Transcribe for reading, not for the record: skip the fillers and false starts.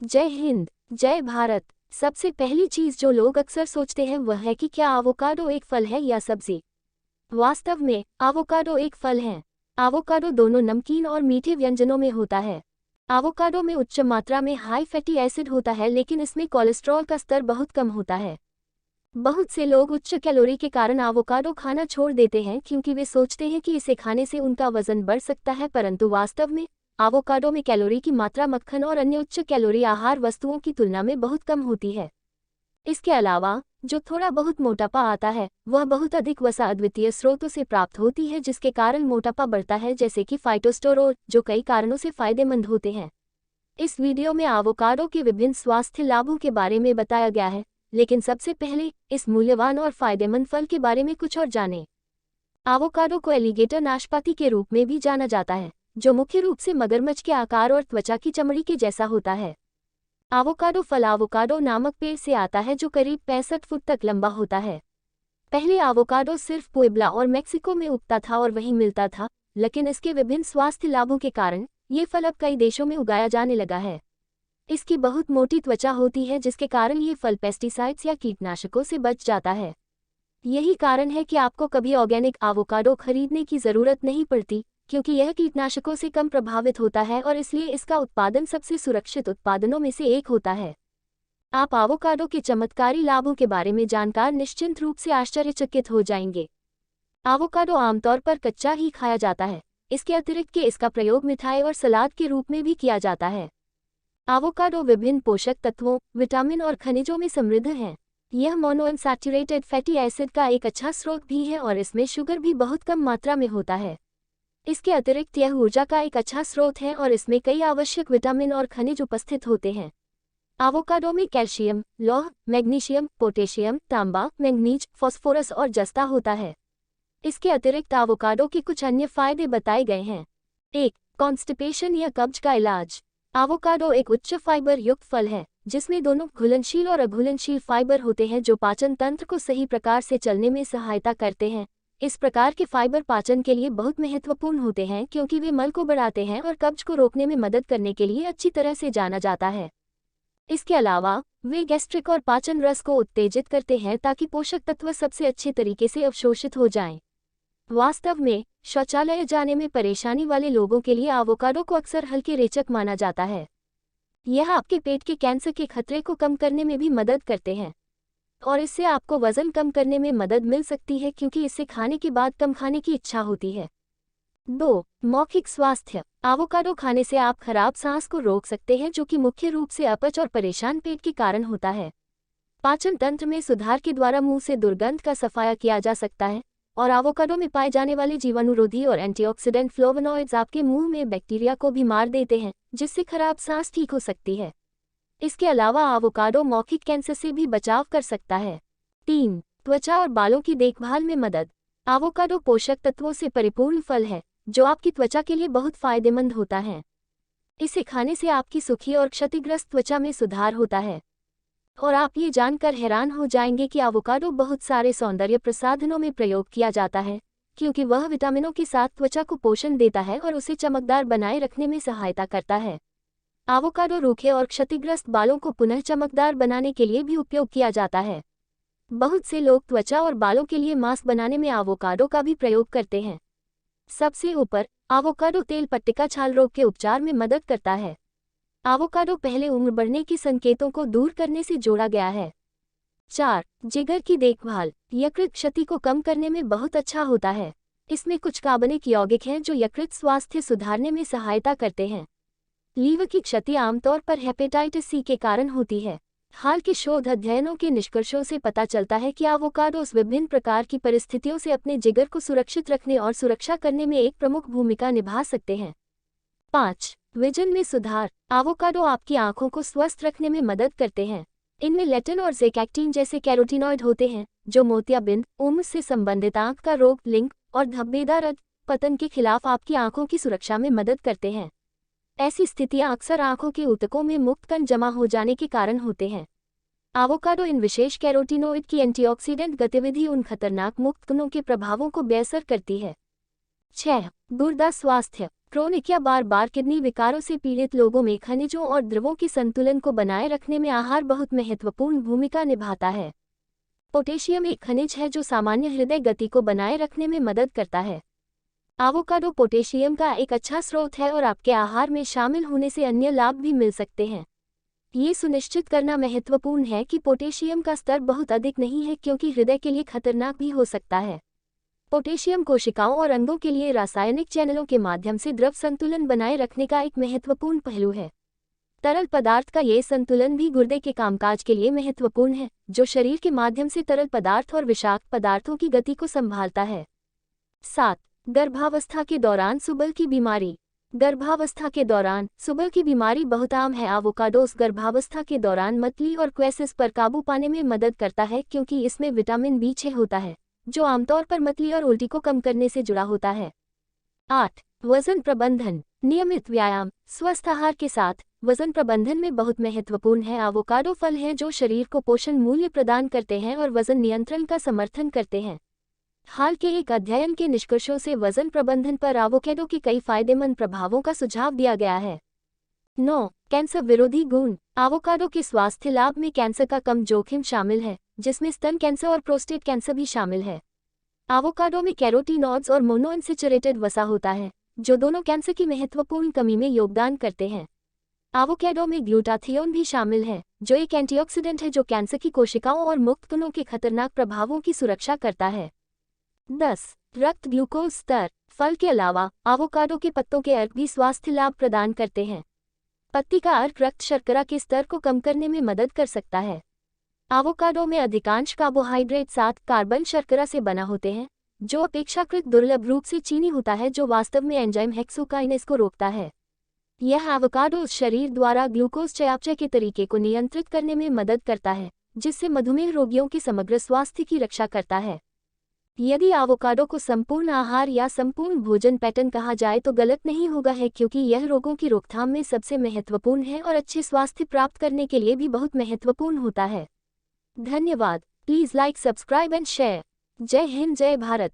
जय हिंद, जय भारत। सबसे पहली चीज जो लोग अक्सर सोचते हैं वह है कि क्या एवोकाडो एक फल है या सब्जी। वास्तव में एवोकाडो एक फल है। एवोकाडो दोनों नमकीन और मीठे व्यंजनों में होता है। एवोकाडो में उच्च मात्रा में हाई फैटी एसिड होता है, लेकिन इसमें कोलेस्ट्रॉल का स्तर बहुत कम होता है। बहुत से लोग उच्च कैलोरी के कारण एवोकाडो खाना छोड़ देते हैं क्योंकि वे सोचते हैं कि इसे खाने से उनका वजन बढ़ सकता है, परंतु वास्तव में एवोकाडो में कैलोरी की मात्रा मक्खन और अन्य उच्च कैलोरी आहार वस्तुओं की तुलना में बहुत कम होती है। इसके अलावा जो थोड़ा बहुत मोटापा आता है वह बहुत अधिक वसा अद्वितीय स्रोतों से प्राप्त होती है, जिसके कारण मोटापा बढ़ता है, जैसे कि फाइटोस्टेरोल, जो कई कारणों से फायदेमंद होते हैं। इस वीडियो में एवोकाडो के विभिन्न स्वास्थ्य लाभों के बारे में बताया गया है, लेकिन सबसे पहले इस मूल्यवान और फायदेमंद फल के बारे में कुछ और जानें। एवोकाडो को एलिगेटर नाशपाती के रूप में भी जाना जाता है, जो मुख्य रूप से मगरमच्छ के आकार और त्वचा की चमड़ी के जैसा होता है। एवोकाडो फल एवोकाडो नामक पेड़ से आता है जो करीब 65 फुट तक लंबा होता है। पहले एवोकाडो सिर्फ पुएब्ला और मेक्सिको में उगता था और वहीं मिलता था, लेकिन इसके विभिन्न स्वास्थ्य लाभों के कारण ये फल अब कई देशों में उगाया जाने लगा है। इसकी बहुत मोटी त्वचा होती है, जिसके कारण ये फल पेस्टिसाइड्स या कीटनाशकों से बच जाता है। यही कारण है कि आपको कभी ऑर्गेनिक एवोकाडो खरीदने की ज़रूरत नहीं पड़ती, क्योंकि यह कीटनाशकों से कम प्रभावित होता है और इसलिए इसका उत्पादन सबसे सुरक्षित उत्पादनों में से एक होता है। आप एवोकाडो के चमत्कारी लाभों के बारे में जानकर निश्चिंत रूप से आश्चर्यचकित हो जाएंगे। एवोकाडो आमतौर पर कच्चा ही खाया जाता है। इसके अतिरिक्त कि इसका प्रयोग मिठाई और सलाद के रूप में भी किया जाता है। एवोकाडो विभिन्न पोषक तत्वों, विटामिन और खनिजों में समृद्ध है। यह मोनोअनसैचुरेटेड फैटी एसिड का एक अच्छा स्रोत भी है और इसमें शुगर भी बहुत कम मात्रा में होता है। इसके अतिरिक्त यह ऊर्जा का एक अच्छा स्रोत है और इसमें कई आवश्यक विटामिन और खनिज उपस्थित होते हैं। एवोकाडो में कैल्शियम, लौह, मैग्नीशियम, पोटेशियम, तांबा, मैंगनीज, फास्फोरस और जस्ता होता है। इसके अतिरिक्त एवोकाडो के कुछ अन्य फायदे बताए गए हैं। 1. कॉन्स्टिपेशन या कब्ज का इलाज। एवोकाडो एक उच्च फाइबर युक्त फल है, जिसमें दोनों घुलनशील और अघुलनशील फाइबर होते हैं जो पाचन तंत्र को सही प्रकार से चलने में सहायता करते हैं। इस प्रकार के फाइबर पाचन के लिए बहुत महत्वपूर्ण होते हैं क्योंकि वे मल को बढ़ाते हैं और कब्ज को रोकने में मदद करने के लिए अच्छी तरह से जाना जाता है। इसके अलावा वे गैस्ट्रिक और पाचन रस को उत्तेजित करते हैं ताकि पोषक तत्व सबसे अच्छे तरीके से अवशोषित हो जाएं। वास्तव में शौचालय जाने में परेशानी वाले लोगों के लिए एवोकाडो को अक्सर हल्के रेचक माना जाता है। यह आपके पेट के कैंसर के खतरे को कम करने में भी मदद करते हैं और इससे आपको वजन कम करने में मदद मिल सकती है क्योंकि इसे खाने के बाद कम खाने की इच्छा होती है। 2. मौखिक स्वास्थ्य। एवोकाडो खाने से आप खराब सांस को रोक सकते हैं, जो कि मुख्य रूप से अपच और परेशान पेट के कारण होता है। पाचन तंत्र में सुधार के द्वारा मुंह से दुर्गंध का सफाया किया जा सकता है और एवोकाडो में पाए जाने वाले जीवाणुरोधी और एंटीऑक्सीडेंट फ्लोवोनॉइड्स आपके मुंह में बैक्टीरिया को भी मार देते हैं, जिससे खराब सांस ठीक हो सकती है। इसके अलावा एवोकाडो मौखिक कैंसर से भी बचाव कर सकता है। 3. त्वचा और बालों की देखभाल में मदद। एवोकाडो पोषक तत्वों से परिपूर्ण फल है जो आपकी त्वचा के लिए बहुत फायदेमंद होता है। इसे खाने से आपकी सूखी और क्षतिग्रस्त त्वचा में सुधार होता है और आप ये जानकर हैरान हो जाएंगे कि एवोकाडो बहुत सारे सौंदर्य प्रसाधनों में प्रयोग किया जाता है, क्योंकि वह विटामिनों के साथ त्वचा को पोषण देता है और उसे चमकदार बनाए रखने में सहायता करता है। एवोकाडो रूखे और क्षतिग्रस्त बालों को पुनः चमकदार बनाने के लिए भी उपयोग किया जाता है। बहुत से लोग त्वचा और बालों के लिए मास्क बनाने में एवोकाडो का भी प्रयोग करते हैं। सबसे ऊपर, एवोकाडो तेल पट्टिका छाल रोग के उपचार में मदद करता है। एवोकाडो पहले उम्र बढ़ने के संकेतों को दूर करने से जोड़ा गया है। 4. जिगर की देखभाल। यकृत क्षति को कम करने में बहुत अच्छा होता है। इसमें कुछ कार्बनिक यौगिक हैं जो यकृत स्वास्थ्य सुधारने में सहायता करते हैं। लीवर की क्षति आमतौर पर हेपेटाइटिस सी के कारण होती है। हाल के शोध अध्ययनों के निष्कर्षों से पता चलता है कि एवोकाडोस विभिन्न प्रकार की परिस्थितियों से अपने जिगर को सुरक्षित रखने और सुरक्षा करने में एक प्रमुख भूमिका निभा सकते हैं। 5. विजन में सुधार। एवोकाडो आपकी आंखों को स्वस्थ रखने में मदद करते हैं। इनमें लेटिन और ज़ेकैक्टिन जैसे कैरोटीनॉइड होते हैं जो मोतियाबिंद, उम्र से संबंधित आंख का रोग, लिंक और धब्बेदार पतन के खिलाफ आपकी आंखों की सुरक्षा में मदद करते हैं। ऐसी स्थितियां अक्सर आंखों के ऊतकों में मुक्त कण जमा हो जाने के कारण होते हैं। एवोकाडो इन विशेष कैरोटीनॉइड की एंटीऑक्सीडेंट गतिविधि उन खतरनाक मुक्त कणों के प्रभावों को बेअसर करती है। 6. गुर्दा स्वास्थ्य। क्रोनिक या बार बार किडनी विकारों से पीड़ित लोगों में खनिजों और द्रवों के संतुलन को बनाए रखने में आहार बहुत महत्वपूर्ण भूमिका निभाता है। पोटेशियम एक खनिज है जो सामान्य हृदय गति को बनाए रखने में मदद करता है। एवोकाडो पोटेशियम का एक अच्छा स्रोत है और आपके आहार में शामिल होने से अन्य लाभ भी मिल सकते हैं। ये सुनिश्चित करना महत्वपूर्ण है कि पोटेशियम का स्तर बहुत अधिक नहीं है क्योंकि हृदय के लिए खतरनाक भी हो सकता है। पोटेशियम कोशिकाओं और अंगों के लिए रासायनिक चैनलों के माध्यम से द्रव संतुलन बनाए रखने का एक महत्वपूर्ण पहलू है। तरल पदार्थ का ये संतुलन भी गुर्दे के कामकाज के लिए महत्वपूर्ण है, जो शरीर के माध्यम से तरल पदार्थ और विषाक्त पदार्थों की गति को संभालता है। 7. गर्भावस्था के दौरान सुबल की बीमारी। गर्भावस्था के दौरान सुबल की बीमारी बहुत आम है। एवोकाडोस गर्भावस्था के दौरान मतली और क्वेसिस पर काबू पाने में मदद करता है क्योंकि इसमें विटामिन B6 होता है, जो आमतौर पर मतली और उल्टी को कम करने से जुड़ा होता है। 8. वजन प्रबंधन। नियमित व्यायाम, स्वस्थ आहार के साथ वजन प्रबंधन में बहुत महत्वपूर्ण है। एवोकाडो फल हैं जो शरीर को पोषण मूल्य प्रदान करते हैं और वजन नियंत्रण का समर्थन करते हैं। हाल के एक अध्ययन के निष्कर्षों से वजन प्रबंधन पर एवोकाडो के कई फायदेमंद प्रभावों का सुझाव दिया गया है। 9. कैंसर विरोधी गुण। एवोकाडो के स्वास्थ्य लाभ में कैंसर का कम जोखिम शामिल है, जिसमें स्तन कैंसर और प्रोस्टेट कैंसर भी शामिल है। एवोकाडो में कैरोटीनॉइड्स और मोनोअनसैचुरेटेड वसा होता है, जो दोनों कैंसर की महत्वपूर्ण कमी में योगदान करते हैं। एवोकाडो में ग्लूटाथियोन भी शामिल है, जो एक एंटीऑक्सीडेंट है जो कैंसर की कोशिकाओं और मुक्त कणों के खतरनाक प्रभावों की सुरक्षा करता है। 10. रक्त ग्लूकोज स्तर। फल के अलावा एवोकाडो के पत्तों के अर्क भी स्वास्थ्य लाभ प्रदान करते हैं। पत्ती का अर्क रक्त शर्करा के स्तर को कम करने में मदद कर सकता है। एवोकाडो में अधिकांश कार्बोहाइड्रेट 7 कार्बन शर्करा से बना होते हैं, जो अपेक्षाकृत दुर्लभ रूप से चीनी होता है, जो वास्तव में एंजाइम हेक्सोकाइनेज को रोकता है। यह एवोकाडो शरीर द्वारा ग्लूकोज चयापचय के तरीके को नियंत्रित करने में मदद करता है, जिससे मधुमेह रोगियों के समग्र स्वास्थ्य की रक्षा करता है। यदि एवोकाडो को संपूर्ण आहार या संपूर्ण भोजन पैटर्न कहा जाए तो गलत नहीं होगा है, क्योंकि यह रोगों की रोकथाम में सबसे महत्वपूर्ण है और अच्छे स्वास्थ्य प्राप्त करने के लिए भी बहुत महत्वपूर्ण होता है। धन्यवाद। Please like, subscribe and share. जय हिंद, जय भारत।